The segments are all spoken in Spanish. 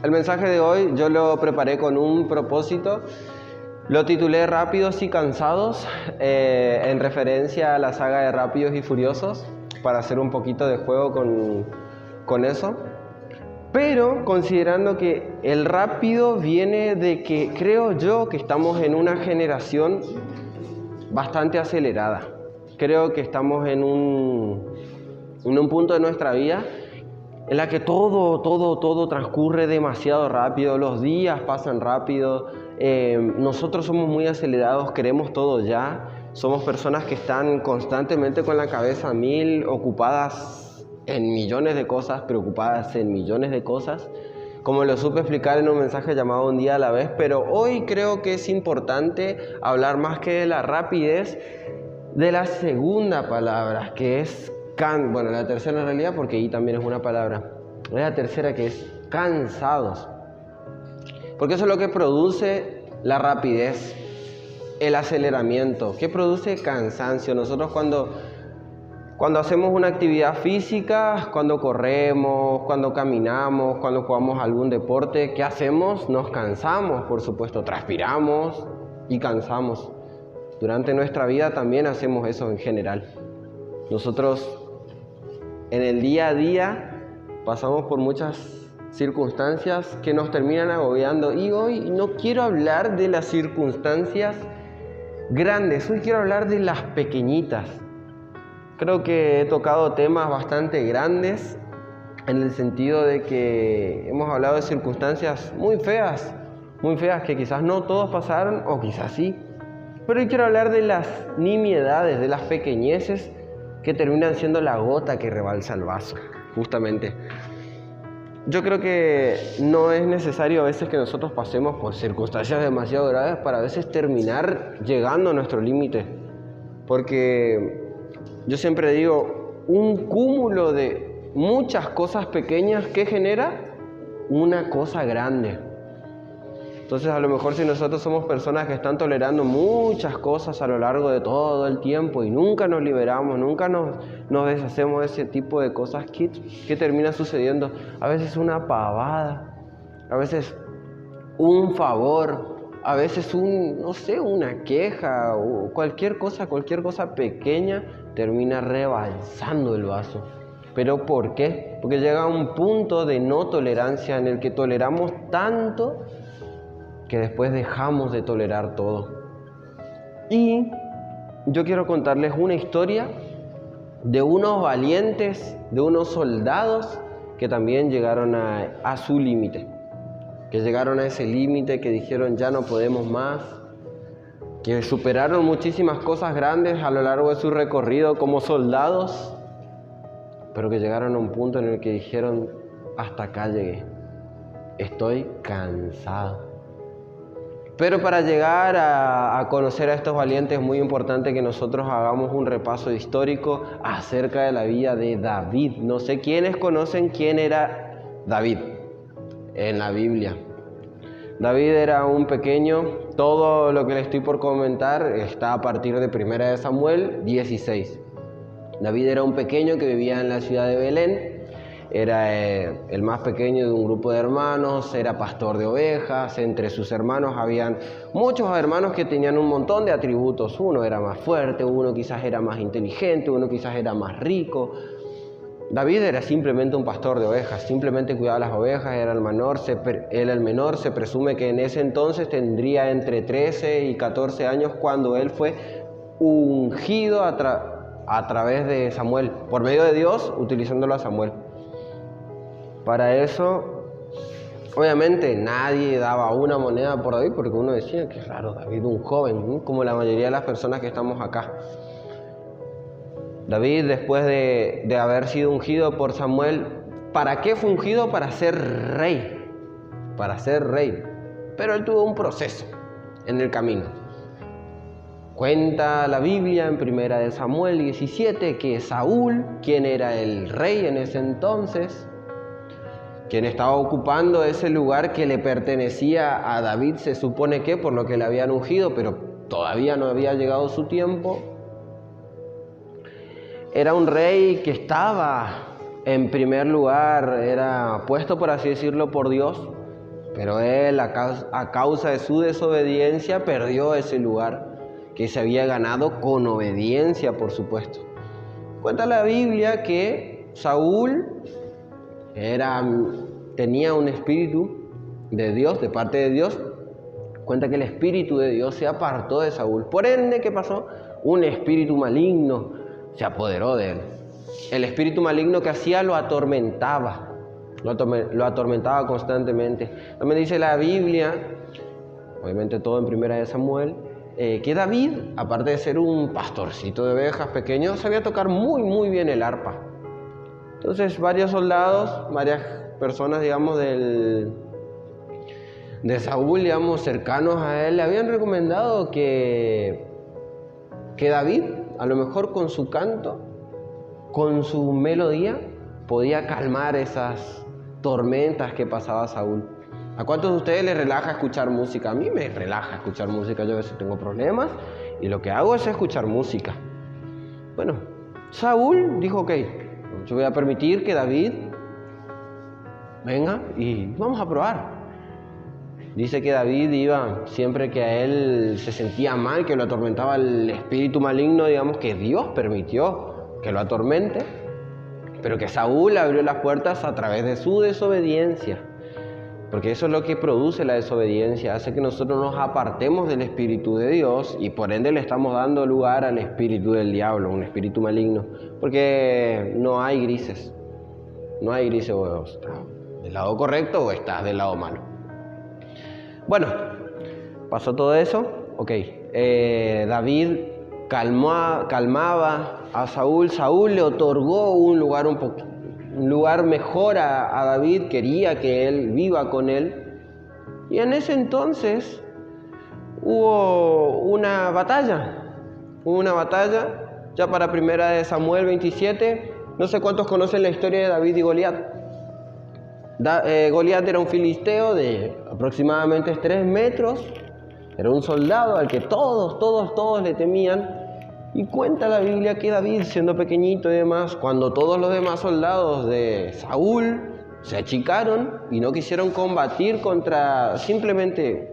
El mensaje de hoy yo lo preparé con un propósito. Lo titulé Rápidos y Cansados, en referencia a la saga de Rápidos y Furiosos, para hacer un poquito de juego con eso. Pero considerando que el rápido viene de que creo yo que estamos en una generación bastante acelerada. Creo que estamos en un punto de nuestra vida en la que todo transcurre demasiado rápido, los días pasan rápido, nosotros somos muy acelerados, queremos todo ya, somos personas que están constantemente con la cabeza a mil, ocupadas en millones de cosas, preocupadas en millones de cosas, como lo supe explicar en un mensaje llamado Un día a la vez, pero hoy creo que es importante hablar más que de la rapidez, de la segunda palabra, que es la tercera en realidad, porque ahí también es una palabra. Es la tercera, que es cansados. Porque eso es lo que produce la rapidez, el aceleramiento. ¿Qué produce? Cansancio. Nosotros cuando hacemos una actividad física, cuando corremos, cuando caminamos, cuando jugamos algún deporte, ¿qué hacemos? Nos cansamos, por supuesto, transpiramos y cansamos. Durante nuestra vida también hacemos eso en general. Nosotros en el día a día pasamos por muchas circunstancias que nos terminan agobiando, y hoy no quiero hablar de las circunstancias grandes, hoy quiero hablar de las pequeñitas. Creo que he tocado temas bastante grandes en el sentido de que hemos hablado de circunstancias muy feas que quizás no todos pasaron, o quizás sí. Pero hoy quiero hablar de las nimiedades, de las pequeñeces que terminan siendo la gota que rebalsa el vaso, justamente. Yo creo que no es necesario a veces que nosotros pasemos por circunstancias demasiado graves para a veces terminar llegando a nuestro límite. Porque yo siempre digo, un cúmulo de muchas cosas pequeñas que genera una cosa grande. Entonces, a lo mejor si nosotros somos personas que están tolerando muchas cosas a lo largo de todo el tiempo y nunca nos liberamos, nunca nos deshacemos de ese tipo de cosas, ¿qué termina sucediendo? A veces una pavada, a veces un favor, a veces una queja o cualquier cosa pequeña termina rebalsando el vaso. ¿Pero por qué? Porque llega a un punto de no tolerancia en el que toleramos tanto que después dejamos de tolerar todo. Y yo quiero contarles una historia de unos valientes, de unos soldados que también llegaron a su límite, que llegaron a ese límite, que dijeron ya no podemos más, que superaron muchísimas cosas grandes a lo largo de su recorrido como soldados, pero que llegaron a un punto en el que dijeron hasta acá llegué, estoy cansado. Pero para llegar a conocer a estos valientes es muy importante que nosotros hagamos un repaso histórico acerca de la vida de David. No sé quiénes conocen quién era David en la Biblia. David era un pequeño, todo lo que le estoy por comentar está a partir de 1 de Samuel 16. David era un pequeño que vivía en la ciudad de Belén. Era el más pequeño de un grupo de hermanos, era pastor de ovejas. Entre sus hermanos habían muchos hermanos que tenían un montón de atributos. Uno era más fuerte, uno quizás era más inteligente, uno quizás era más rico. David era simplemente un pastor de ovejas, simplemente cuidaba las ovejas, era el menor. Se presume que en ese entonces tendría entre 13 y 14 años cuando él fue ungido a través de Samuel, por medio de Dios, utilizándolo a Samuel. Para eso, obviamente, nadie daba una moneda por David, porque uno decía, qué raro, David, un joven, como la mayoría de las personas que estamos acá. David, después de haber sido ungido por Samuel, ¿para qué fue ungido? Para ser rey. Pero él tuvo un proceso en el camino. Cuenta la Biblia en 1 de Samuel 17 que Saúl, quien era el rey en ese entonces, quien estaba ocupando ese lugar que le pertenecía a David, se supone que por lo que le habían ungido, pero todavía no había llegado su tiempo. Era un rey que estaba en primer lugar, era puesto, por así decirlo, por Dios, Pero él, a causa de su desobediencia, perdió ese lugar que se había ganado con obediencia, por supuesto. Cuenta la Biblia que Saúl tenía un espíritu de Dios, de parte de Dios. Cuenta que el espíritu de Dios se apartó de Saúl. Por ende, ¿qué pasó? Un espíritu maligno se apoderó de él. El espíritu maligno que hacía lo atormentaba constantemente. También dice la Biblia, obviamente todo en Primera de Samuel, que David, aparte de ser un pastorcito de ovejas pequeño, sabía tocar muy muy bien el arpa. Entonces varios soldados, varias personas, digamos, de Saúl, digamos, cercanos a él, le habían recomendado que David, a lo mejor con su canto, con su melodía, podía calmar esas tormentas que pasaba Saúl. ¿A cuántos de ustedes les relaja escuchar música? A mí me relaja escuchar música. Yo a veces tengo problemas y lo que hago es escuchar música. Bueno, Saúl dijo, ok, yo voy a permitir que David venga y vamos a probar. Dice que David iba, siempre que a él se sentía mal, que lo atormentaba el espíritu maligno, digamos, que Dios permitió que lo atormente, pero que Saúl abrió las puertas a través de su desobediencia. Porque eso es lo que produce la desobediencia, hace que nosotros nos apartemos del espíritu de Dios y por ende le estamos dando lugar al espíritu del diablo, un espíritu maligno. Porque no hay grises, o estás del lado correcto o estás del lado malo. Bueno, pasó todo eso, ok. David calmaba a Saúl. Saúl le otorgó un lugar mejor a David, quería que él viva con él. Y en ese entonces hubo una batalla, ya para Primera de Samuel 27. No sé cuántos conocen la historia de David y Goliat. Goliat era un filisteo de aproximadamente 3 metros, era un soldado al que todos le temían. Y cuenta la Biblia que David, siendo pequeñito y demás, cuando todos los demás soldados de Saúl se achicaron y no quisieron combatir contra simplemente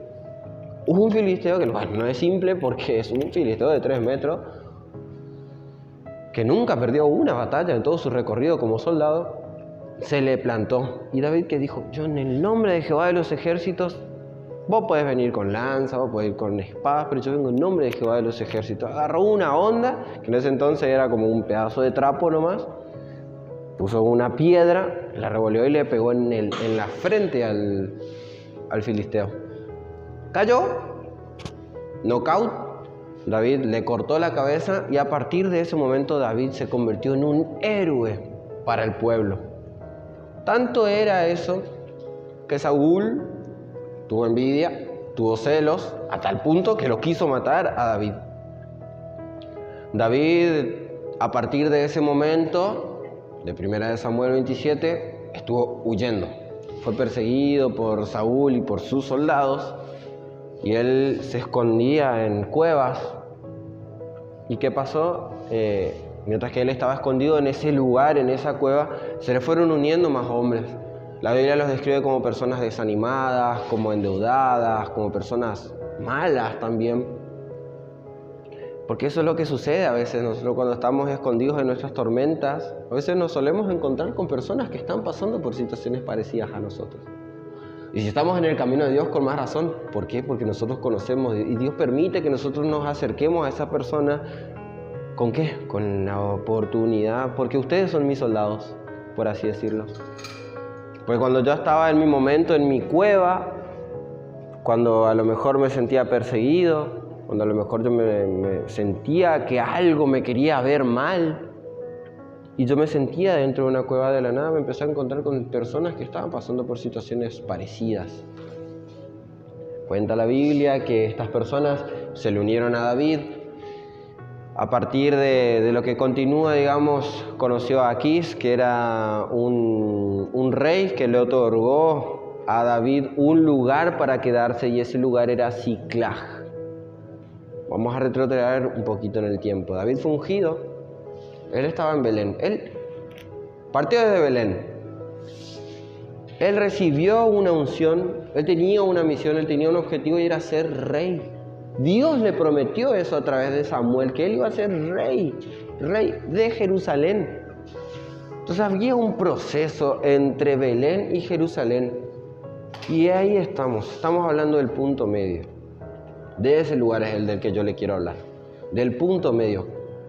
un filisteo, que bueno, no es simple porque es un filisteo de 3 metros, que nunca perdió una batalla en todo su recorrido como soldado, se le plantó. Y David, que dijo, yo en el nombre de Jehová de los ejércitos, vos podés venir con lanza, vos podés ir con espadas, pero yo vengo en nombre de Jehová de los ejércitos. Agarró una onda, que en ese entonces era como un pedazo de trapo nomás, puso una piedra, la revolvió y le pegó en la frente al filisteo. Cayó, knockout, David le cortó la cabeza y a partir de ese momento David se convirtió en un héroe para el pueblo. Tanto era eso que Saúl tuvo envidia, tuvo celos, a tal punto que lo quiso matar a David. David, a partir de ese momento, de Primera de Samuel 27, estuvo huyendo. Fue perseguido por Saúl y por sus soldados, y él se escondía en cuevas. ¿Y qué pasó? Mientras que él estaba escondido en ese lugar, en esa cueva, se le fueron uniendo más hombres. La Biblia los describe como personas desanimadas, como endeudadas, como personas malas también. Porque eso es lo que sucede a veces. Nosotros cuando estamos escondidos en nuestras tormentas, a veces nos solemos encontrar con personas que están pasando por situaciones parecidas a nosotros. Y si estamos en el camino de Dios, con más razón. ¿Por qué? Porque nosotros conocemos y Dios permite que nosotros nos acerquemos a esa persona. ¿Con qué? Con la oportunidad, porque ustedes son mis soldados, por así decirlo. Porque cuando yo estaba en mi momento, en mi cueva, cuando a lo mejor me sentía perseguido, cuando a lo mejor yo me sentía que algo me quería ver mal, y yo me sentía dentro de una cueva de la nada, me empecé a encontrar con personas que estaban pasando por situaciones parecidas. Cuenta la Biblia que estas personas se le unieron a David. A partir de lo que continúa, digamos, conoció a Aquís, que era un rey que le otorgó a David un lugar para quedarse, y ese lugar era Siclag. Vamos a retroceder un poquito en el tiempo. David fue ungido, él estaba en Belén, él partió desde Belén. Él recibió una unción, él tenía una misión, él tenía un objetivo y era ser rey. Dios le prometió eso a través de Samuel, que él iba a ser rey de Jerusalén. Entonces había un proceso entre Belén y Jerusalén. Y ahí estamos hablando del punto medio. De ese lugar es el del que yo le quiero hablar. Del punto medio.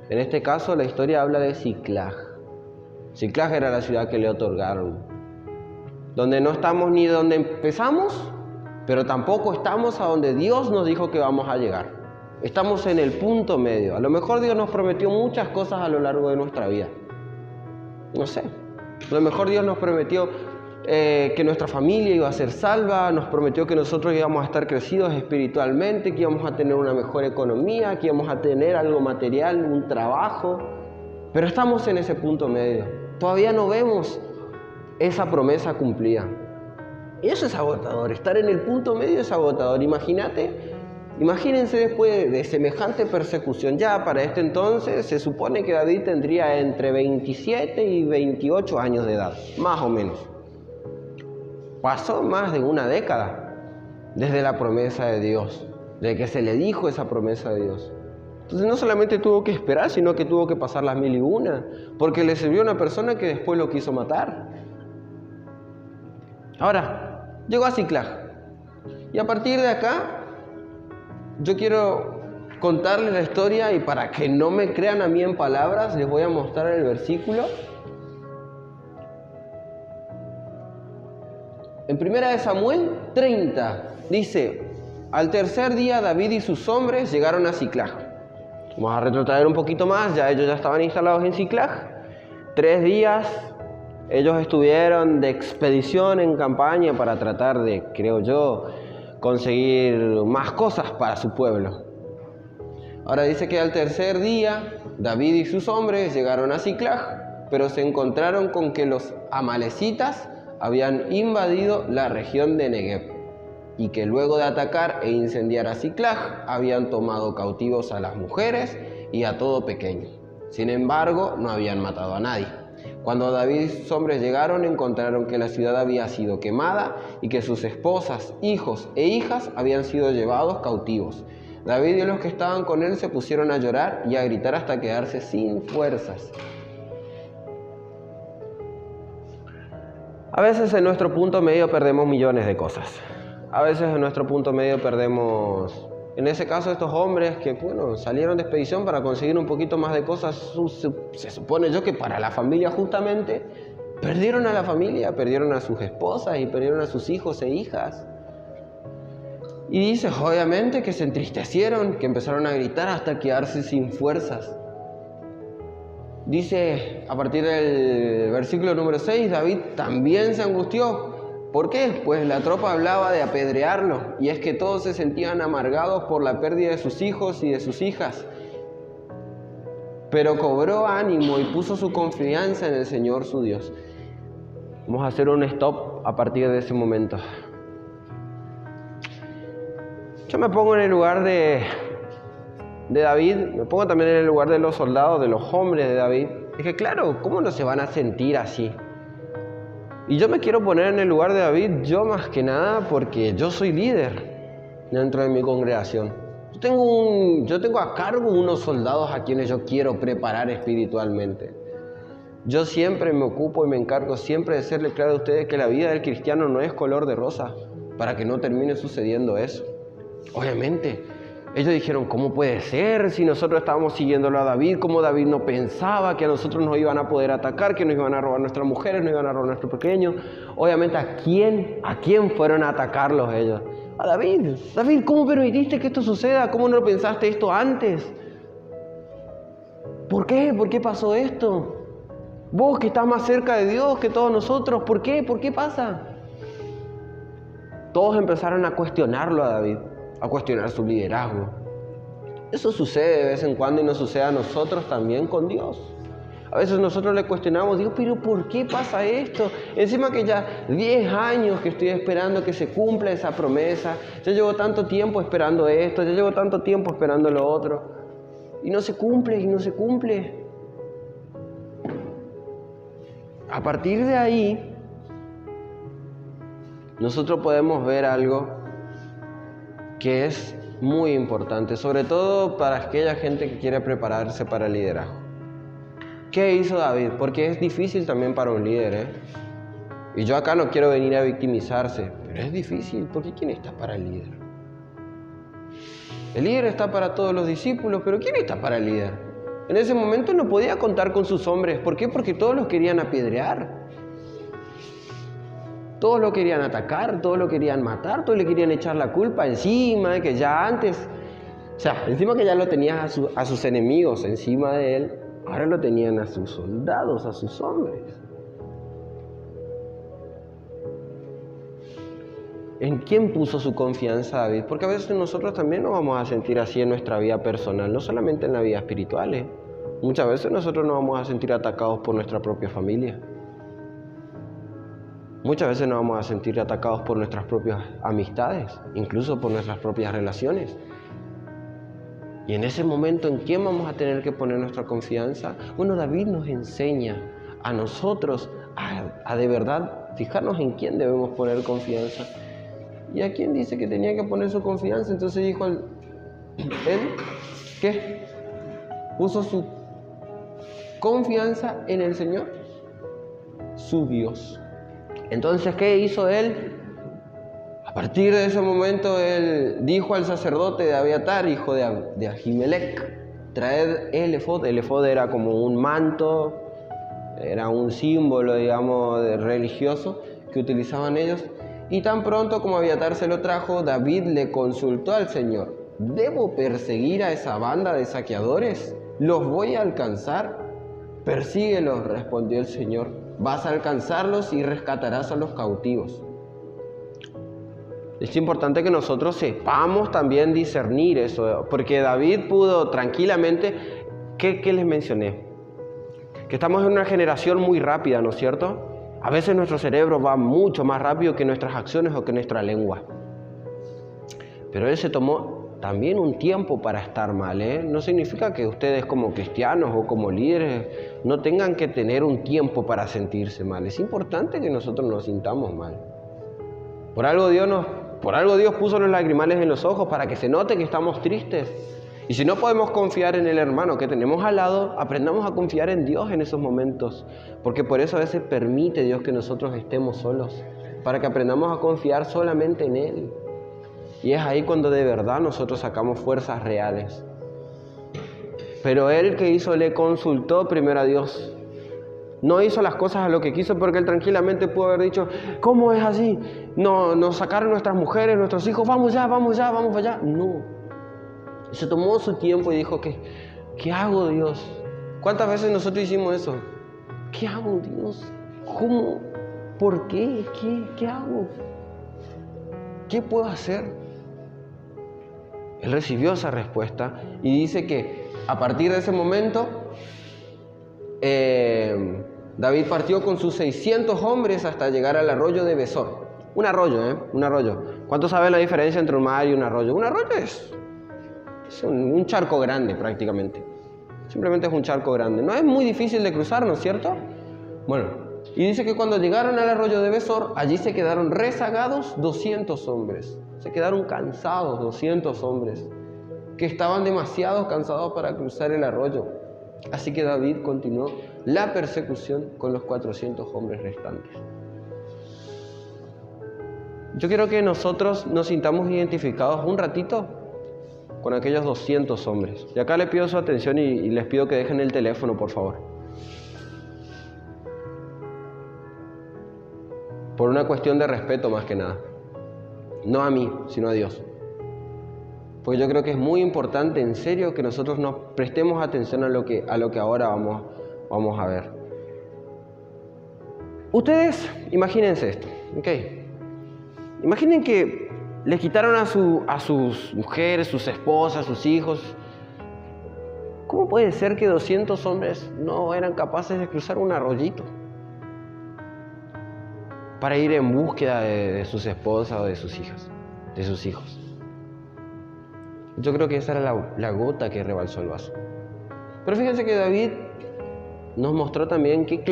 En este caso la historia habla de Siclag. Siclag era la ciudad que le otorgaron. Donde no estamos ni donde empezamos, pero tampoco estamos a donde Dios nos dijo que vamos a llegar. Estamos en el punto medio. A lo mejor Dios nos prometió muchas cosas a lo largo de nuestra vida. No sé. A lo mejor Dios nos prometió que nuestra familia iba a ser salva, nos prometió que nosotros íbamos a estar crecidos espiritualmente, que íbamos a tener una mejor economía, que íbamos a tener algo material, un trabajo. Pero estamos en ese punto medio. Todavía no vemos esa promesa cumplida. Y eso es agotador. Estar en el punto medio es agotador. Imagínense después de semejante persecución. Ya para este entonces se supone que David tendría entre 27 y 28 años de edad, más o menos. Pasó más de una década desde la promesa de Dios, desde que se le dijo esa promesa de Dios. Entonces no solamente tuvo que esperar, sino que tuvo que pasar las 1001, porque le sirvió a una persona que después lo quiso matar. Ahora, llegó a Siclag. Y a partir de acá, yo quiero contarles la historia y para que no me crean a mí en palabras, les voy a mostrar el versículo. En 1 Samuel 30 dice: al tercer día David y sus hombres llegaron a Siclag. Vamos a retrotraer un poquito más, ellos ya estaban instalados en Siclag. 3 días ellos estuvieron de expedición en campaña para tratar de, creo yo, conseguir más cosas para su pueblo. Ahora dice que al tercer día David y sus hombres llegaron a Siclag, pero se encontraron con que los amalecitas habían invadido la región de Negev y que luego de atacar e incendiar a Siclag habían tomado cautivos a las mujeres y a todo pequeño. Sin embargo, no habían matado a nadie. Cuando David y sus hombres llegaron, encontraron que la ciudad había sido quemada y que sus esposas, hijos e hijas habían sido llevados cautivos. David y los que estaban con él se pusieron a llorar y a gritar hasta quedarse sin fuerzas. A veces en nuestro punto medio perdemos millones de cosas. A veces en nuestro punto medio perdemos, en ese caso, estos hombres que salieron de expedición para conseguir un poquito más de cosas. Se supone yo que para la familia justamente, perdieron a la familia, perdieron a sus esposas y perdieron a sus hijos e hijas. Y dice, obviamente, que se entristecieron, que empezaron a gritar hasta quedarse sin fuerzas. Dice, a partir del versículo número 6, David también se angustió. ¿Por qué? Pues la tropa hablaba de apedrearlo, y es que todos se sentían amargados por la pérdida de sus hijos y de sus hijas. Pero cobró ánimo y puso su confianza en el Señor su Dios. Vamos a hacer un stop a partir de ese momento. Yo me pongo en el lugar de David, me pongo también en el lugar de los soldados, de los hombres de David. Dije, claro, ¿cómo no se van a sentir así? Y yo me quiero poner en el lugar de David, yo más que nada, porque yo soy líder dentro de mi congregación. Yo tengo a cargo unos soldados a quienes yo quiero preparar espiritualmente. Yo siempre me ocupo y me encargo siempre de serle claro a ustedes que la vida del cristiano no es color de rosa, para que no termine sucediendo eso. Obviamente, ellos dijeron, ¿cómo puede ser si nosotros estábamos siguiéndolo a David? ¿Cómo David no pensaba que a nosotros nos iban a poder atacar, que nos iban a robar nuestras mujeres, nos iban a robar nuestros pequeños? Obviamente, ¿a quién fueron a atacarlos ellos? A David. David, ¿cómo permitiste que esto suceda? ¿Cómo no pensaste esto antes? ¿Por qué? ¿Por qué pasó esto? Vos que estás más cerca de Dios que todos nosotros, ¿por qué? ¿Por qué pasa? Todos empezaron a cuestionarlo a David, a cuestionar su liderazgo. Eso sucede de vez en cuando y nos sucede a nosotros también con Dios. A veces nosotros le cuestionamos, Dios, pero ¿por qué pasa esto? Encima que ya 10 años que estoy esperando que se cumpla esa promesa, ya llevo tanto tiempo esperando esto, ya llevo tanto tiempo esperando lo otro, y no se cumple, y no se cumple. A partir de ahí, nosotros podemos ver algo que es muy importante, sobre todo para aquella gente que quiere prepararse para el liderazgo. ¿Qué hizo David? Porque es difícil también para un líder, ¿eh? Y yo acá no quiero venir a victimizarse, pero es difícil, porque ¿quién está para el líder? El líder está para todos los discípulos, pero ¿quién está para el líder? En ese momento no podía contar con sus hombres. ¿Por qué? Porque todos los querían apedrear. Todos lo querían atacar, todos lo querían matar, todos le querían echar la culpa encima, de que ya antes, o sea, encima que ya lo tenían a sus enemigos encima de él, ahora lo tenían a sus soldados, a sus hombres. ¿En quién puso su confianza David? Porque a veces nosotros también nos vamos a sentir así en nuestra vida personal, no solamente en la vida espiritual, ¿eh? Muchas veces nosotros nos vamos a sentir atacados por nuestra propia familia. Muchas veces nos vamos a sentir atacados por nuestras propias amistades, incluso por nuestras propias relaciones. Y en ese momento, ¿en quién vamos a tener que poner nuestra confianza? Bueno, David nos enseña a nosotros a de verdad fijarnos en quién debemos poner confianza. ¿Y a quién dice que tenía que poner su confianza? Entonces dijo él, ¿qué? Puso su confianza en el Señor, su Dios. Entonces, ¿qué hizo él? A partir de ese momento, él dijo al sacerdote de Abiatar, hijo de Ahimelech, traed el efod. El efod era como un manto, era un símbolo, digamos, religioso que utilizaban ellos. Y tan pronto como Abiatar se lo trajo, David le consultó al Señor: ¿debo perseguir a esa banda de saqueadores? ¿Los voy a alcanzar? Persíguelos, respondió el Señor. Vas a alcanzarlos y rescatarás a los cautivos. Es importante que nosotros sepamos también discernir eso, porque David pudo tranquilamente, ¿qué les mencioné? Que estamos en una generación muy rápida, ¿no es cierto? A veces nuestro cerebro va mucho más rápido que nuestras acciones o que nuestra lengua. Pero él se tomó también un tiempo para estar mal, ¿eh? No significa que ustedes como cristianos o como líderes no tengan que tener un tiempo para sentirse mal. Es importante que nosotros nos sintamos mal. Por algo Dios puso los lagrimales en los ojos para que se note que estamos tristes. Y si no podemos confiar en el hermano que tenemos al lado, aprendamos a confiar en Dios en esos momentos. Porque por eso a veces permite Dios que nosotros estemos solos, para que aprendamos a confiar solamente en Él. Y es ahí cuando de verdad nosotros sacamos fuerzas reales. Pero él, ¿qué hizo? Le consultó primero a Dios. No hizo las cosas a lo que quiso, porque él tranquilamente pudo haber dicho: ¿cómo es así? No, nos sacaron nuestras mujeres, nuestros hijos, vamos para allá. No. Se tomó su tiempo y dijo: ¿Qué hago, Dios? ¿Cuántas veces nosotros hicimos eso? ¿Qué hago, Dios? ¿Cómo? ¿Por qué? ¿Qué hago? ¿Qué puedo hacer? Él recibió esa respuesta y dice que a partir de ese momento David partió con sus 600 hombres hasta llegar al arroyo de Besor. Un arroyo. ¿Cuántos saben la diferencia entre un mar y un arroyo? Un arroyo es un charco grande prácticamente. Simplemente es un charco grande. No es muy difícil de cruzar, ¿no es cierto? Bueno, y dice que cuando llegaron al arroyo de Besor, allí se quedaron rezagados 200 hombres. Se quedaron cansados 200 hombres, que estaban demasiado cansados para cruzar el arroyo. Así que David continuó la persecución con los 400 hombres restantes. Yo quiero que nosotros nos sintamos identificados un ratito con aquellos 200 hombres. Y acá les pido su atención y les pido que dejen el teléfono, por favor. Por una cuestión de respeto más que nada. No a mí, sino a Dios. Pues yo creo que es muy importante, en serio, que nosotros nos prestemos atención a lo que ahora vamos a ver. Ustedes, imagínense esto, ¿ok? Imaginen que le quitaron a sus mujeres, sus esposas, sus hijos. ¿Cómo puede ser que 200 hombres no eran capaces de cruzar un arroyito para ir en búsqueda de sus esposas o de sus hijas, de sus hijos? Yo creo que esa era la gota que rebalsó el vaso. Pero fíjense que David nos mostró también qué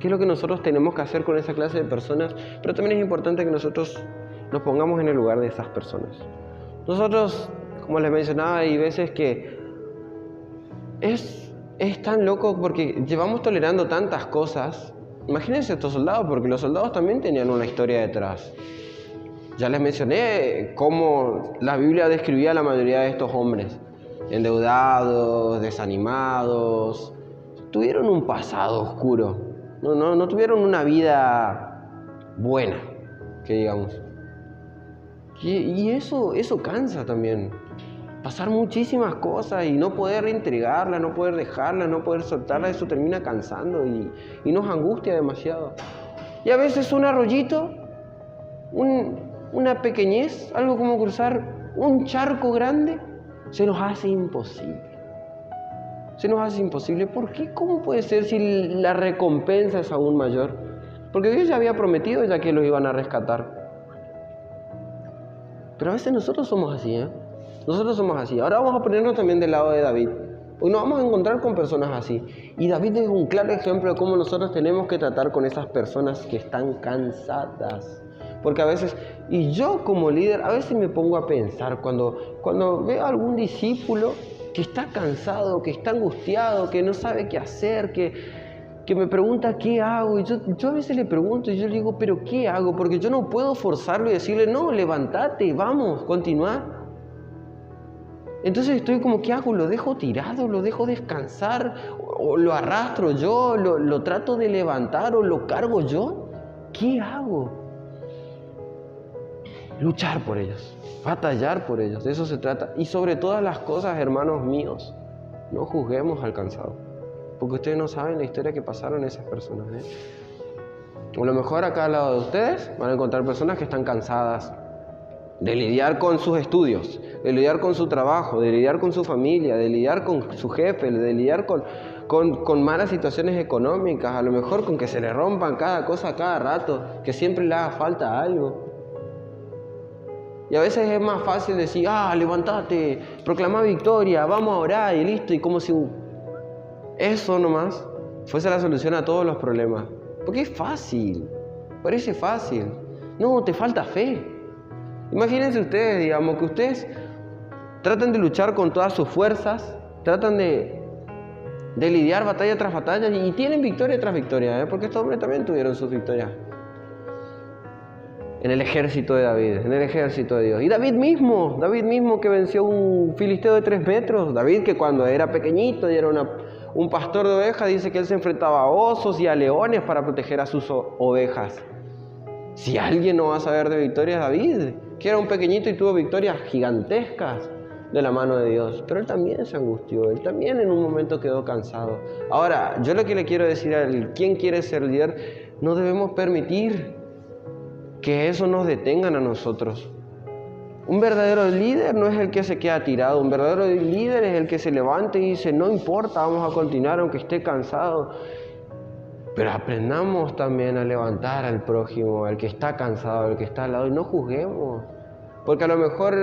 ¿Qué es lo que nosotros tenemos que hacer con esa clase de personas? Pero también es importante que nosotros nos pongamos en el lugar de esas personas. Nosotros, como les mencionaba, hay veces que es tan loco porque llevamos tolerando tantas cosas. Imagínense estos soldados, porque los soldados también tenían una historia detrás. Ya les mencioné cómo la Biblia describía a la mayoría de estos hombres. Endeudados, desanimados, tuvieron un pasado oscuro. No tuvieron una vida buena, que digamos. Y eso cansa también. Pasar muchísimas cosas y no poder entregarlas, no poder dejarlas, no poder soltarlas, eso termina cansando y nos angustia demasiado. Y a veces un arroyito, una pequeñez, algo como cruzar un charco grande, se nos hace imposible. Se nos hace imposible. ¿Por qué? ¿Cómo puede ser si la recompensa es aún mayor? Porque Dios ya había prometido ya que los iban a rescatar. Pero a veces nosotros somos así, ¿eh? Nosotros somos así. Ahora vamos a ponernos también del lado de David. Hoy nos vamos a encontrar con personas así. Y David es un claro ejemplo de cómo nosotros tenemos que tratar con esas personas que están cansadas. Porque a veces, y yo como líder, a veces me pongo a pensar cuando veo a algún discípulo que está cansado, que está angustiado, que no sabe qué hacer, que me pregunta qué hago. Y yo a veces le pregunto y yo le digo, ¿pero qué hago? Porque yo no puedo forzarlo y decirle, no, levántate, vamos, continúa. Entonces estoy como, ¿qué hago? ¿Lo dejo tirado? ¿Lo dejo descansar? ¿O lo arrastro yo? ¿Lo trato de levantar? ¿O lo cargo yo? ¿Qué hago? Luchar por ellos, batallar por ellos, de eso se trata. Y sobre todas las cosas, hermanos míos, no juzguemos al cansado, porque ustedes no saben la historia que pasaron esas personas, ¿eh? A lo mejor acá al lado de ustedes van a encontrar personas que están cansadas de lidiar con sus estudios, de lidiar con su trabajo, de lidiar con su familia, de lidiar con su jefe, de lidiar con malas situaciones económicas, a lo mejor con que se le rompan cada cosa a cada rato, que siempre le haga falta algo. Y a veces es más fácil decir, levántate, proclama victoria, vamos a orar y listo. Y como si eso nomás fuese la solución a todos los problemas. Porque es fácil, parece fácil. No, te falta fe. Imagínense ustedes, digamos, que ustedes tratan de luchar con todas sus fuerzas, tratan de lidiar batalla tras batalla y tienen victoria tras victoria, porque estos hombres también tuvieron sus victorias. En el ejército de David, en el ejército de Dios. Y David mismo que venció un filisteo de 3 metros. David que cuando era pequeñito y era un pastor de ovejas, dice que él se enfrentaba a osos y a leones para proteger a sus ovejas. Si alguien no va a saber de victorias, David, que era un pequeñito y tuvo victorias gigantescas de la mano de Dios. Pero él también se angustió, él también en un momento quedó cansado. Ahora, yo lo que le quiero decir a quien quiere ser líder, no debemos permitir que eso nos detengan a nosotros. Un verdadero líder no es el que se queda tirado, un verdadero líder es el que se levanta y dice, no importa, vamos a continuar aunque esté cansado. Pero aprendamos también a levantar al prójimo, al que está cansado, al que está al lado, y no juzguemos. Porque a lo mejor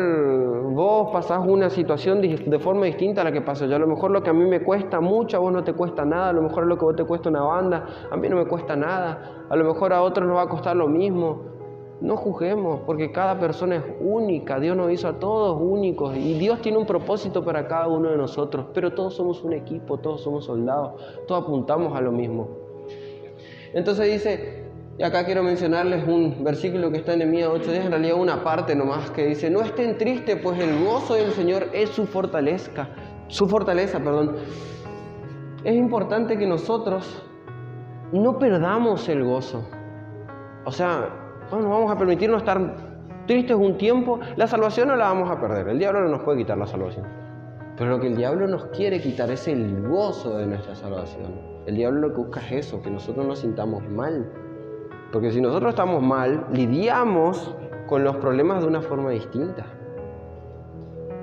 vos pasás una situación de forma distinta a la que paso yo. A lo mejor lo que a mí me cuesta mucho, a vos no te cuesta nada. A lo mejor lo que a vos te cuesta una banda, a mí no me cuesta nada. A lo mejor a otros nos va a costar lo mismo. No juzguemos, porque cada persona es única. Dios nos hizo a todos únicos y Dios tiene un propósito para cada uno de nosotros. Pero todos somos un equipo, todos somos soldados, todos apuntamos a lo mismo. Entonces dice, y acá quiero mencionarles un versículo que está en Nehemías 8:10, en realidad una parte nomás, que dice, no estén tristes, pues el gozo del Señor es su fortaleza. Es importante que nosotros no perdamos el gozo. O sea, no vamos a permitirnos estar tristes un tiempo. La salvación no la vamos a perder. El diablo no nos puede quitar la salvación. Pero lo que el diablo nos quiere quitar es el gozo de nuestra salvación. El diablo lo que busca es eso, que nosotros nos sintamos mal. Porque si nosotros estamos mal, lidiamos con los problemas de una forma distinta.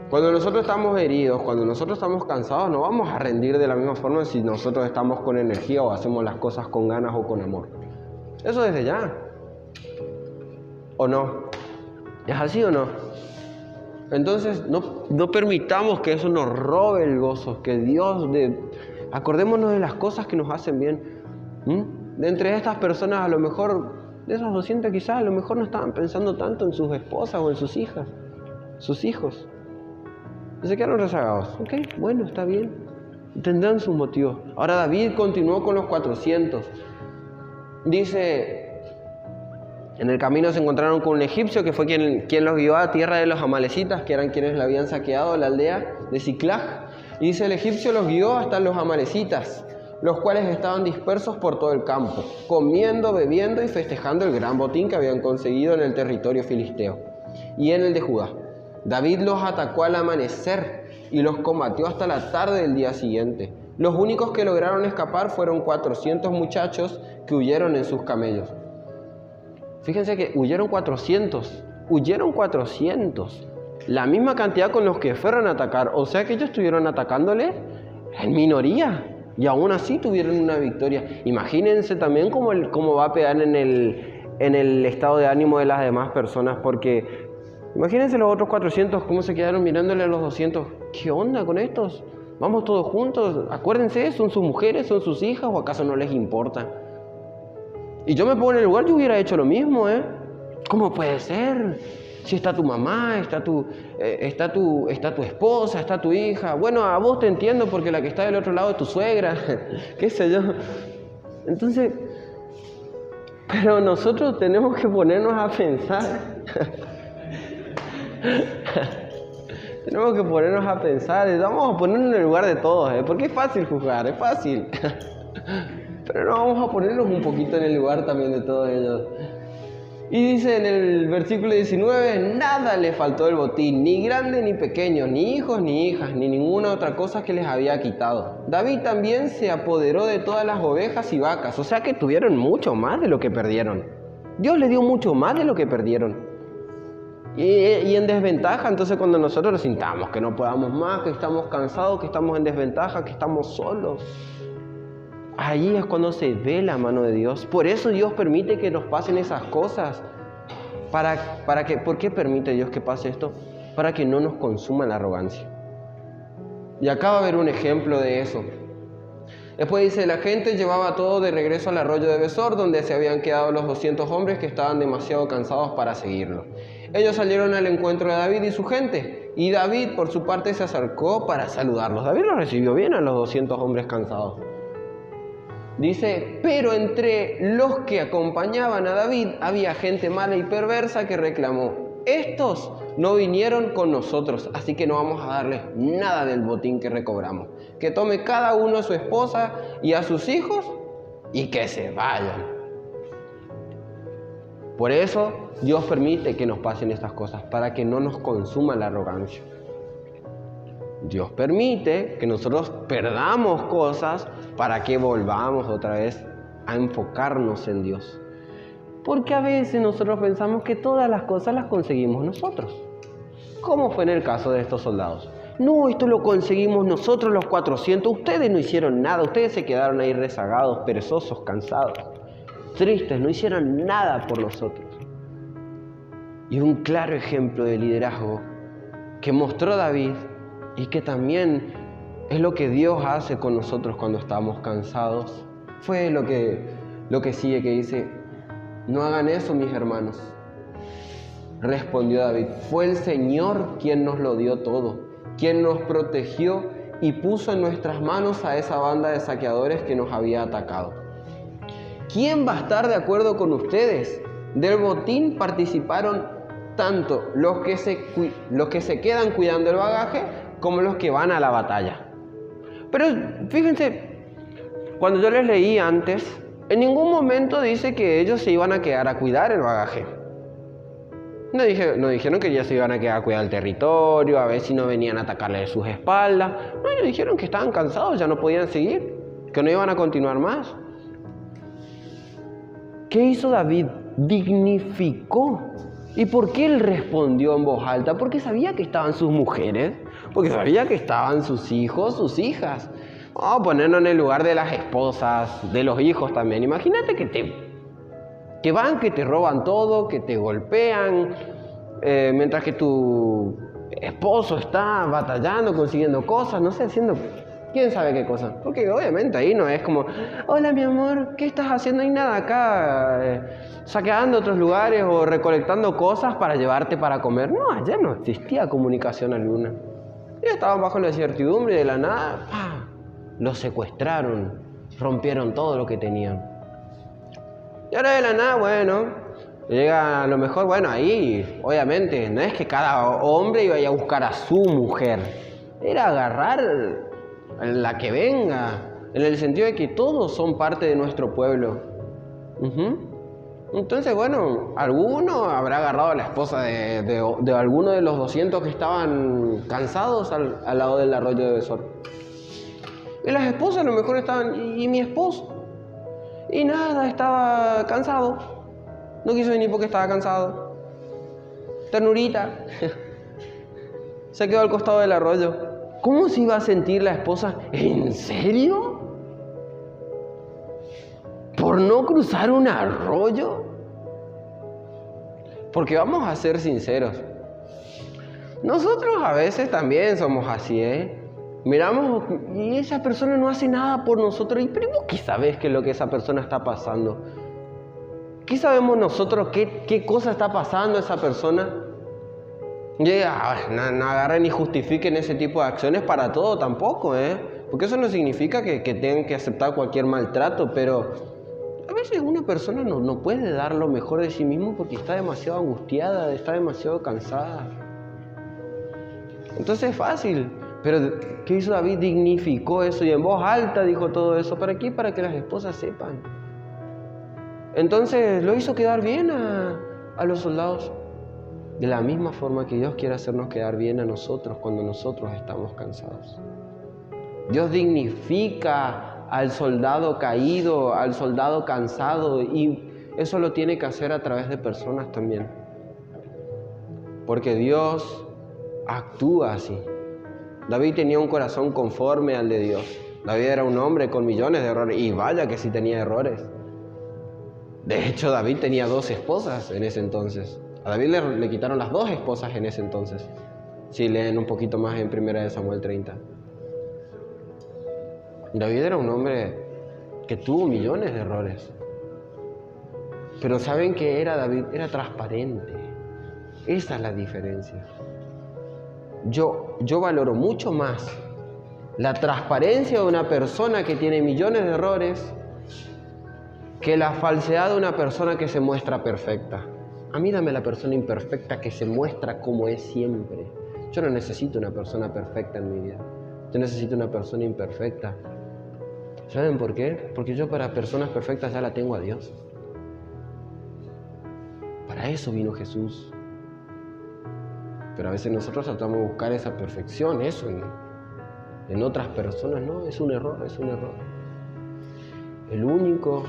Cuando nosotros estamos heridos, cuando nosotros estamos cansados, no vamos a rendir de la misma forma si nosotros estamos con energía o hacemos las cosas con ganas o con amor. Eso desde ya. ¿O no? ¿Es así o no? Entonces no permitamos que eso nos robe el gozo, que Dios... Acordémonos de las cosas que nos hacen bien. De entre estas personas, a lo mejor, de esos 200 quizás, a lo mejor no estaban pensando tanto en sus esposas o en sus hijas, sus hijos. Y se quedaron rezagados. Ok, bueno, está bien. Tendrán sus motivos. Ahora David continuó con los 400. Dice, en el camino se encontraron con un egipcio que fue quien los guió a tierra de los amalecitas, que eran quienes le habían saqueado la aldea de Siclag. Y dice, el egipcio los guió hasta los amalecitas, los cuales estaban dispersos por todo el campo, comiendo, bebiendo y festejando el gran botín que habían conseguido en el territorio filisteo y en el de Judá. David los atacó al amanecer y los combatió hasta la tarde del día siguiente. Los únicos que lograron escapar fueron 400 muchachos que huyeron en sus camellos. Fíjense que huyeron 400, la misma cantidad con los que fueron a atacar, o sea que ellos estuvieron atacándole en minoría y aún así tuvieron una victoria. Imagínense también cómo va a pegar en el estado de ánimo de las demás personas, porque imagínense los otros 400 cómo se quedaron mirándole a los 200. ¿Qué onda con estos? Vamos todos juntos, acuérdense, son sus mujeres, son sus hijas, o acaso no les importa. Y yo me pongo en el lugar, yo hubiera hecho lo mismo, ¿Cómo puede ser? Si está tu mamá, está tu esposa, está tu hija. Bueno, a vos te entiendo porque la que está del otro lado es tu suegra, qué sé yo. Entonces, pero nosotros tenemos que ponernos a pensar. Tenemos que ponernos a pensar. Vamos a ponernos en el lugar de todos, porque es fácil juzgar, es fácil. Pero no, vamos a ponernos un poquito en el lugar también de todos ellos. Y dice en el versículo 19, nada le faltó del botín, ni grande ni pequeño, ni hijos ni hijas, ni ninguna otra cosa que les había quitado. David también se apoderó de todas las ovejas y vacas, o sea que tuvieron mucho más de lo que perdieron. Dios les dio mucho más de lo que perdieron. Y en desventaja, entonces cuando nosotros nos sintamos que no podamos más, que estamos cansados, que estamos en desventaja, que estamos solos, ahí es cuando se ve la mano de Dios. Por eso Dios permite que nos pasen esas cosas. ¿Por qué permite Dios que pase esto? Para que no nos consuma la arrogancia. Y acá va a haber un ejemplo de eso. Después dice, la gente llevaba todo de regreso al arroyo de Besor, donde se habían quedado los 200 hombres que estaban demasiado cansados para seguirlo. Ellos salieron al encuentro de David y su gente, y David por su parte se acercó para saludarlos. David los recibió bien a los 200 hombres cansados. Dice, pero entre los que acompañaban a David había gente mala y perversa que reclamó, estos no vinieron con nosotros, así que no vamos a darles nada del botín que recobramos. Que tome cada uno a su esposa y a sus hijos y que se vayan. Por eso Dios permite que nos pasen estas cosas, para que no nos consuma la arrogancia. Dios permite que nosotros perdamos cosas para que volvamos otra vez a enfocarnos en Dios. Porque a veces nosotros pensamos que todas las cosas las conseguimos nosotros. ¿Cómo fue en el caso de estos soldados? No, esto lo conseguimos nosotros los 400. Ustedes no hicieron nada. Ustedes se quedaron ahí rezagados, perezosos, cansados, tristes. No hicieron nada por nosotros. Y un claro ejemplo de liderazgo que mostró David, y que también es lo que Dios hace con nosotros cuando estamos cansados, fue lo que sigue, que dice, no hagan eso, mis hermanos. Respondió David, fue el Señor quien nos lo dio todo, quien nos protegió y puso en nuestras manos a esa banda de saqueadores que nos había atacado. ¿Quién va a estar de acuerdo con ustedes? Del botín participaron tanto los que se quedan cuidando el bagaje como los que van a la batalla. Pero fíjense, cuando yo les leí antes, en ningún momento dice que ellos se iban a quedar a cuidar el bagaje. No dijeron que ya se iban a quedar a cuidar el territorio, a ver si no venían a atacarle de sus espaldas. No, ellos dijeron que estaban cansados, ya no podían seguir, que no iban a continuar más. ¿Qué hizo David? Dignificó. ¿Y por qué él respondió en voz alta? Porque sabía que estaban sus mujeres, porque sabía que estaban sus hijos, sus hijas. Vamos a ponernos en el lugar de las esposas, de los hijos también. Imagínate que te roban todo, que te golpean, mientras que tu esposo está batallando, consiguiendo cosas, no sé, haciendo ¿Quién sabe qué cosa? Porque obviamente ahí no es como, hola mi amor, ¿qué estás haciendo? No hay nada acá, saqueando otros lugares o recolectando cosas para llevarte para comer. No, ayer no existía comunicación alguna. Ellos estaban bajo la incertidumbre y de la nada, ¡pah!, los secuestraron, rompieron todo lo que tenían. Y ahora de la nada, bueno, llega a lo mejor, bueno, ahí, obviamente, no es que cada hombre iba a buscar a su mujer, era agarrar la que venga, en el sentido de que todos son parte de nuestro pueblo. Entonces, bueno, alguno habrá agarrado a la esposa de alguno de los 200 que estaban cansados al lado del arroyo de Besor. Y las esposas a lo mejor estaban, ¿y mi esposo? Y nada, estaba cansado. No quiso venir porque estaba cansado. Ternurita. Se quedó al costado del arroyo. ¿Cómo se iba a sentir la esposa? ¿En serio? ¿Por no cruzar un arroyo? Porque vamos a ser sinceros. Nosotros a veces también somos así, Miramos y esa persona no hace nada por nosotros. ¿Y pero vos qué sabés qué es lo que esa persona está pasando? ¿Qué sabemos nosotros qué cosa está pasando esa persona? Y no agarren ni justifiquen ese tipo de acciones para todo tampoco, Porque eso no significa que tengan que aceptar cualquier maltrato, pero a veces una persona no puede dar lo mejor de sí mismo porque está demasiado angustiada, está demasiado cansada. Entonces es fácil. Pero ¿qué hizo David? Dignificó eso y en voz alta dijo todo eso. ¿Para qué? Para que las esposas sepan. Entonces lo hizo quedar bien a los soldados. De la misma forma que Dios quiere hacernos quedar bien a nosotros cuando nosotros estamos cansados. Dios dignifica al soldado caído, al soldado cansado, y eso lo tiene que hacer a través de personas también. Porque Dios actúa así. David tenía un corazón conforme al de Dios. David era un hombre con millones de errores, y vaya que sí tenía errores. De hecho, David tenía 2 esposas en ese entonces. A David le quitaron las 2 esposas en ese entonces. Si leen un poquito más en 1 Samuel 30. David era un hombre que tuvo millones de errores. Pero ¿saben qué era David? Era transparente. Esa es la diferencia. Yo valoro mucho más la transparencia de una persona que tiene millones de errores que la falsedad de una persona que se muestra perfecta. A mí dame la persona imperfecta que se muestra como es siempre. Yo no necesito una persona perfecta en mi vida. Yo necesito una persona imperfecta. ¿Saben por qué? Porque yo para personas perfectas ya la tengo a Dios. Para eso vino Jesús. Pero a veces nosotros tratamos de buscar esa perfección, eso en otras personas. No, es un error, es un error. El único,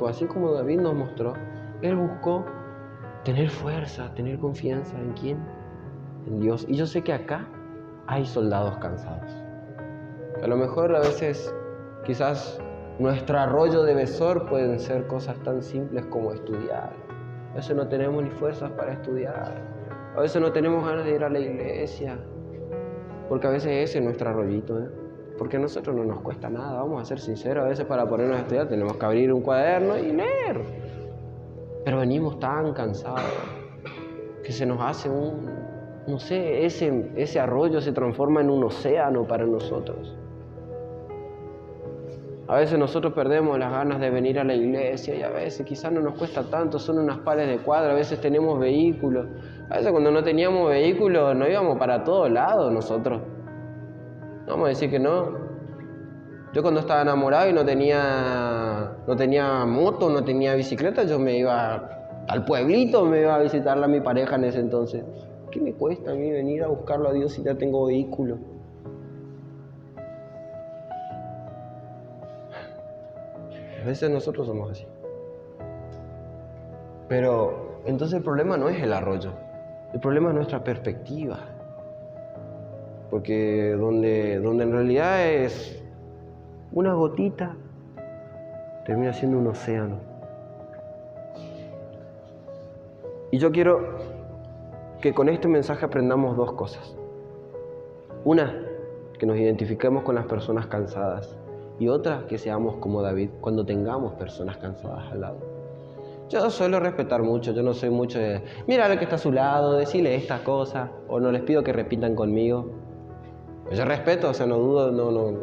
así como David nos mostró, él buscó tener fuerza, tener confianza. ¿En quién? En Dios. Y yo sé que acá hay soldados cansados. A lo mejor a veces, quizás nuestro arroyo de Besor pueden ser cosas tan simples como estudiar. A veces no tenemos ni fuerzas para estudiar. A veces no tenemos ganas de ir a la iglesia. Porque a veces ese es nuestro arroyito, Porque a nosotros no nos cuesta nada, vamos a ser sinceros. A veces para ponernos a estudiar tenemos que abrir un cuaderno y leer. Pero venimos tan cansados que se nos hace no sé, ese arroyo se transforma en un océano para nosotros. A veces nosotros perdemos las ganas de venir a la iglesia y a veces quizás no nos cuesta tanto, son unas pares de cuadra, a veces tenemos vehículos. A veces cuando no teníamos vehículos no íbamos para todos lados nosotros. No vamos a decir que no. Yo cuando estaba enamorado y no tenía moto, no tenía bicicleta, yo me iba al pueblito, me iba a visitarla a mi pareja en ese entonces. ¿Qué me cuesta a mí venir a buscarlo a Dios si ya tengo vehículo? A veces nosotros somos así. Pero entonces el problema no es el arroyo. El problema es nuestra perspectiva. Porque donde en realidad es una gotita, termina siendo un océano. Y yo quiero que con este mensaje aprendamos 2 cosas. Una, que nos identifiquemos con las personas cansadas. Y otra, que seamos como David cuando tengamos personas cansadas al lado. Yo suelo respetar mucho, yo no soy mucho de, mira al que está a su lado, decirle estas cosas, o no les pido que repitan conmigo. Yo respeto, o sea, no dudo, no.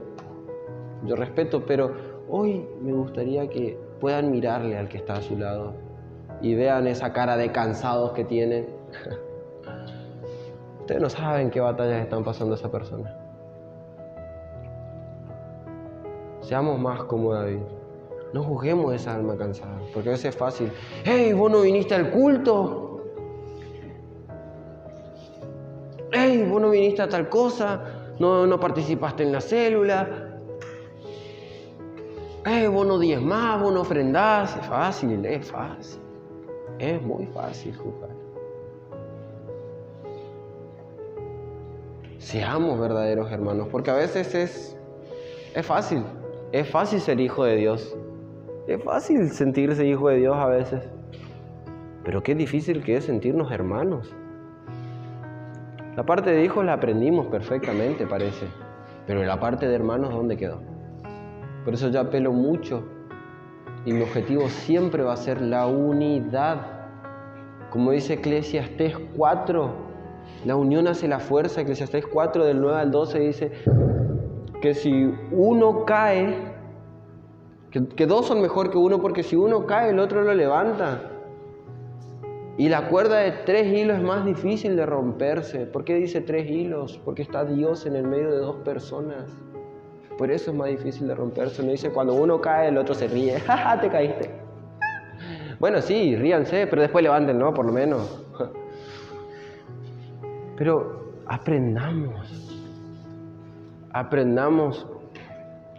Yo respeto, pero hoy me gustaría que puedan mirarle al que está a su lado y vean esa cara de cansados que tienen. Ustedes no saben qué batallas están pasando esa persona. Seamos más como David. No juzguemos esa alma cansada, porque a veces es fácil. ¡Hey, vos no viniste al culto! ¡Hey, vos no viniste a tal cosa! No participaste en la célula. ¡Hey, vos no diezmás, vos no ofrendás! Es fácil. Es muy fácil juzgar. Seamos verdaderos hermanos, porque a veces es fácil. Es fácil ser hijo de Dios. Es fácil sentirse hijo de Dios a veces. Pero qué difícil que es sentirnos hermanos. La parte de hijos la aprendimos perfectamente, parece. Pero la parte de hermanos, ¿dónde quedó? Por eso yo apelo mucho. Y mi objetivo siempre va a ser la unidad. Como dice Eclesiastés 4, la unión hace la fuerza. Eclesiastés 4, del 9 al 12, dice que si uno cae, que dos son mejor que uno, porque si uno cae, el otro lo levanta. Y la cuerda de 3 hilos es más difícil de romperse. ¿Por qué dice 3 hilos? Porque está Dios en el medio de 2 personas. Por eso es más difícil de romperse. No dice cuando uno cae, el otro se ríe. ¡Ja, ja, te caíste! Bueno, sí, ríanse, pero después levanten, ¿no? Por lo menos. Pero aprendamos.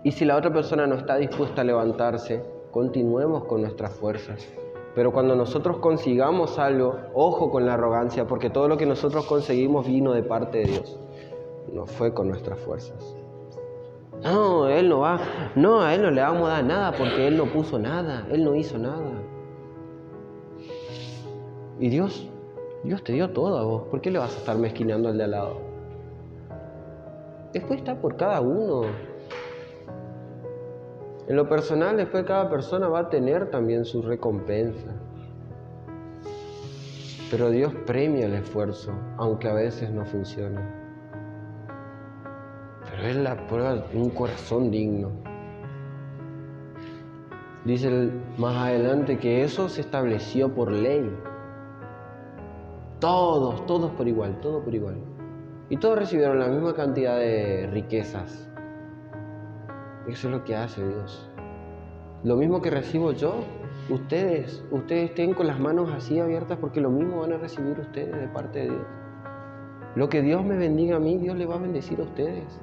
Y si la otra persona no está dispuesta a levantarse, continuemos con nuestras fuerzas. Pero cuando nosotros consigamos algo, ojo con la arrogancia, porque todo lo que nosotros conseguimos vino de parte de Dios. No fue con nuestras fuerzas. No, Él no va. No, a Él no le vamos a dar nada porque Él no puso nada. Él no hizo nada. Y Dios te dio todo a vos. ¿Por qué le vas a estar mezquinando al de al lado? Después está por cada uno. En lo personal, después cada persona va a tener también su recompensa. Pero Dios premia el esfuerzo, aunque a veces no funcione. Pero es la prueba de un corazón digno. Dice más adelante que eso se estableció por ley. Todos por igual, todo por igual. Y todos recibieron la misma cantidad de riquezas. Eso es lo que hace Dios. Lo mismo que recibo yo, ustedes estén con las manos así abiertas porque lo mismo van a recibir ustedes de parte de Dios. Lo que Dios me bendiga a mí, Dios le va a bendecir a ustedes.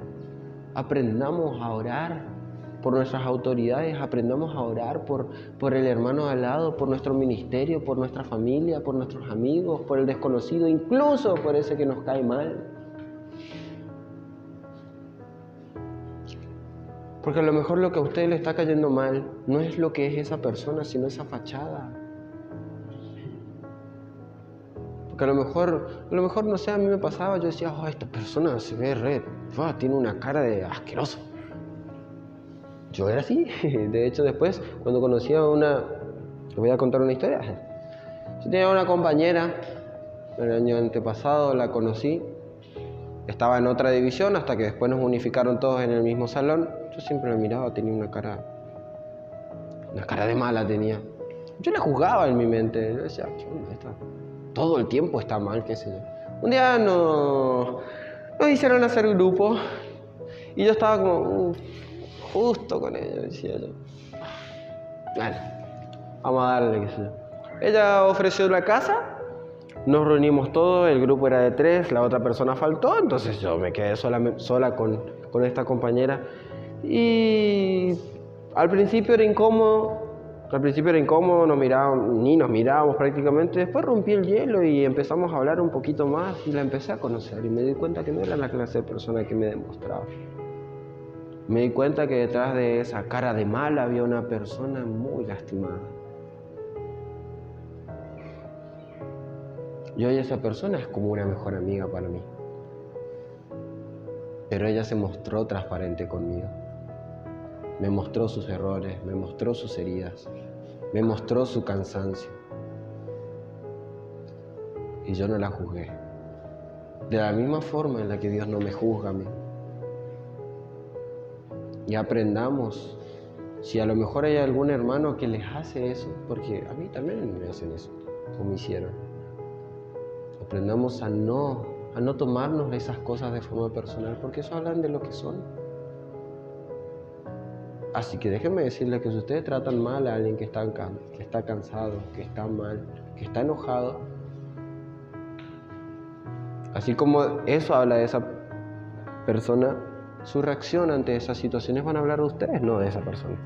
Aprendamos a orar por nuestras autoridades, aprendamos a orar por el hermano al lado, por nuestro ministerio, por nuestra familia, por nuestros amigos, por el desconocido, incluso por ese que nos cae mal. Porque a lo mejor lo que a usted le está cayendo mal no es lo que es esa persona, sino esa fachada. Porque a lo mejor no sé, a mí me pasaba, yo decía, esta persona se ve tiene una cara de asqueroso. Yo era así. De hecho, después, cuando conocí a les voy a contar una historia. Yo tenía una compañera, el año antepasado la conocí. Estaba en otra división hasta que después nos unificaron todos en el mismo salón. Yo siempre la miraba, tenía una cara de mala tenía. Yo la juzgaba en mi mente. Yo decía, todo el tiempo está mal, qué sé yo. Un día nos hicieron hacer grupo y yo estaba como justo con ella, decía yo. Vale, vamos a darle, qué sé yo. Ella ofreció la casa. Nos reunimos todos, el grupo era de 3, la otra persona faltó, entonces yo me quedé sola con esta compañera. Y al principio era incómodo, ni nos mirábamos prácticamente. Después rompí el hielo y empezamos a hablar un poquito más y la empecé a conocer y me di cuenta que no era la clase de persona que me demostraba. Me di cuenta que detrás de esa cara de mala había una persona muy lastimada. Y hoy esa persona es como una mejor amiga para mí. Pero ella se mostró transparente conmigo. Me mostró sus errores, me mostró sus heridas, me mostró su cansancio. Y yo no la juzgué. De la misma forma en la que Dios no me juzga a mí. Y aprendamos, si a lo mejor hay algún hermano que les hace eso, porque a mí también me hacen eso, o me hicieron. Aprendamos a no tomarnos esas cosas de forma personal, porque eso hablan de lo que son. Así que déjenme decirles que si ustedes tratan mal a alguien que está cansado, que está mal, que está enojado, así como eso habla de esa persona, su reacción ante esas situaciones van a hablar de ustedes, no de esa persona.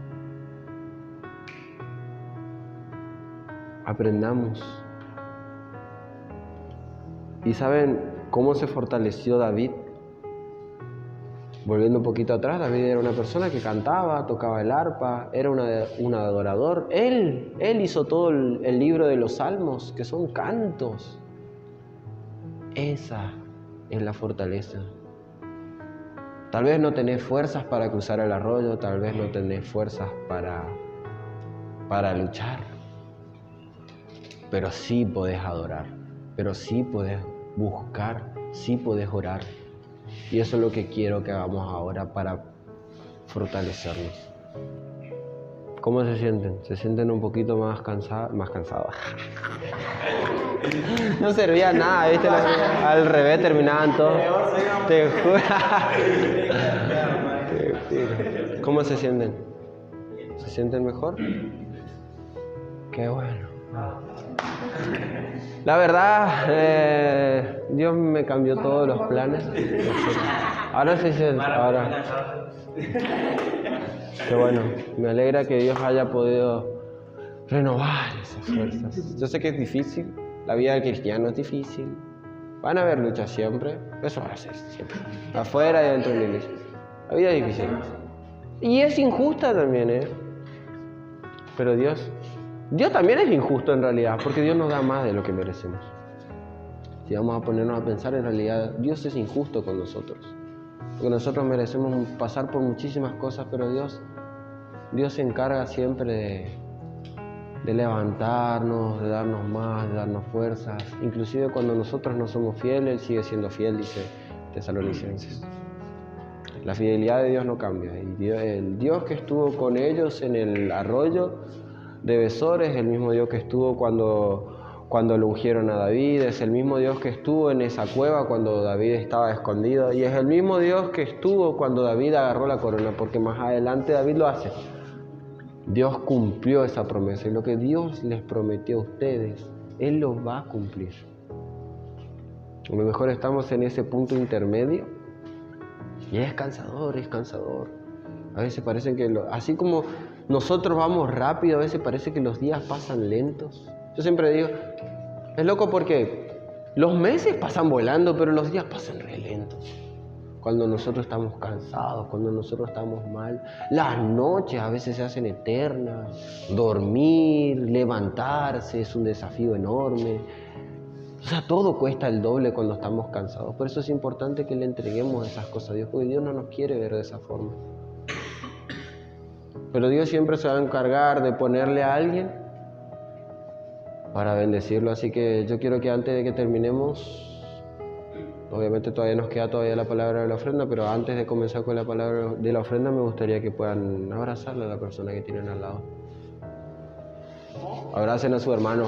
Aprendamos. ¿Y saben cómo se fortaleció David? Volviendo un poquito atrás, David era una persona que cantaba, tocaba el arpa, era un adorador. Él hizo todo el libro de los salmos, que son cantos. Esa es la fortaleza. Tal vez no tenés fuerzas para cruzar el arroyo, tal vez no tenés fuerzas para luchar, pero sí podés adorar, pero sí podés buscar, sí podés orar. Y eso es lo que quiero que hagamos ahora para fortalecernos. ¿Cómo se sienten? ¿Se sienten un poquito más cansados? No servía nada, ¿viste? Al revés terminaban todos. Te juro. ¿Cómo se sienten? ¿Se sienten mejor? Qué bueno. La verdad, Dios me cambió todos los planes. Ahora se siente, ahora. Qué bueno, me alegra que Dios haya podido renovar esas fuerzas. Yo sé que es difícil, la vida del cristiano es difícil. Van a haber luchas siempre, eso va a ser siempre. Afuera y dentro de la iglesia. La vida es difícil. Y es injusta también, Pero Dios también es injusto en realidad, porque Dios nos da más de lo que merecemos. Si vamos a ponernos a pensar, en realidad Dios es injusto con nosotros. Porque nosotros merecemos pasar por muchísimas cosas, pero Dios se encarga siempre de levantarnos, de darnos más, de darnos fuerzas. Inclusive cuando nosotros no somos fieles, Él sigue siendo fiel, dice Tesalonicenses. La fidelidad de Dios no cambia. Y el Dios que estuvo con ellos en el arroyo de Besor es el mismo Dios que estuvo cuando lo ungieron a David, es el mismo Dios que estuvo en esa cueva cuando David estaba escondido, y es el mismo Dios que estuvo cuando David agarró la corona, porque más adelante David lo hace. Dios cumplió esa promesa, y lo que Dios les prometió a ustedes, Él lo va a cumplir. A lo mejor estamos en ese punto intermedio, y es cansador. A veces parece que, así como nosotros vamos rápido, a veces parece que los días pasan lentos. Yo siempre digo, es loco porque los meses pasan volando, pero los días pasan re lentos. Cuando nosotros estamos cansados, cuando nosotros estamos mal, las noches a veces se hacen eternas. Dormir, levantarse es un desafío enorme. O sea, todo cuesta el doble cuando estamos cansados. Por eso es importante que le entreguemos esas cosas a Dios, porque Dios no nos quiere ver de esa forma. Pero Dios siempre se va a encargar de ponerle a alguien para bendecirlo. Así que yo quiero que antes de que terminemos, obviamente todavía nos queda la palabra de la ofrenda, pero antes de comenzar con la palabra de la ofrenda me gustaría que puedan abrazarle a la persona que tienen al lado. Abracen a su hermano.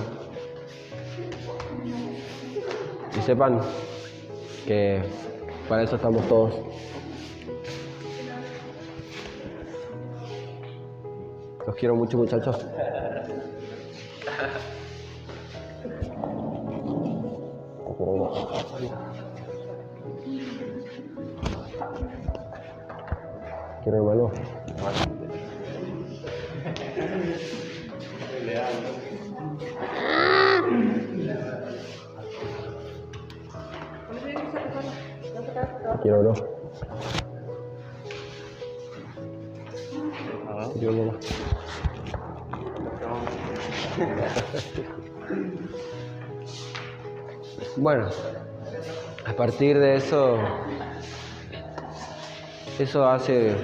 Y sepan que para eso estamos todos. Los quiero mucho, muchachos. ¿Quiero hermano? Quiero no. Quiero mamá. Bueno, a partir de eso Eso hace...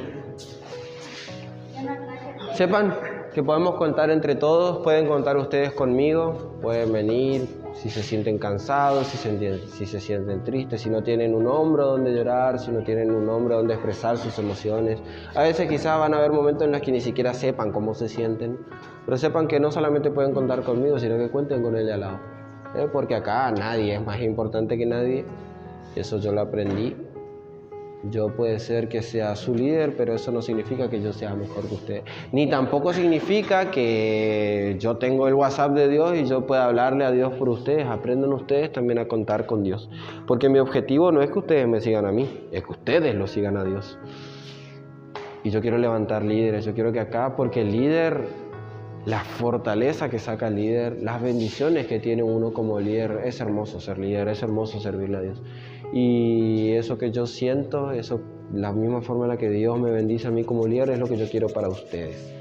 Sepan que podemos contar entre todos, pueden contar ustedes conmigo, pueden venir si se sienten cansados, si se sienten tristes, si no tienen un hombro donde llorar, si no tienen un hombro donde expresar sus emociones. A veces quizás van a haber momentos en los que ni siquiera sepan cómo se sienten, pero sepan que no solamente pueden contar conmigo, sino que cuenten con él de al lado. Porque acá nadie es más importante que nadie, eso yo lo aprendí. Yo puede ser que sea su líder, pero eso no significa que yo sea mejor que usted. Ni tampoco significa que yo tengo el WhatsApp de Dios y yo pueda hablarle a Dios por ustedes. Aprendan ustedes también a contar con Dios. Porque mi objetivo no es que ustedes me sigan a mí, es que ustedes lo sigan a Dios. Y yo quiero levantar líderes, yo quiero que acá, porque el líder, la fortaleza que saca el líder, las bendiciones que tiene uno como líder, es hermoso ser líder, es hermoso servirle a Dios. Y eso que yo siento, eso, la misma forma en la que Dios me bendice a mí como líder, es lo que yo quiero para ustedes.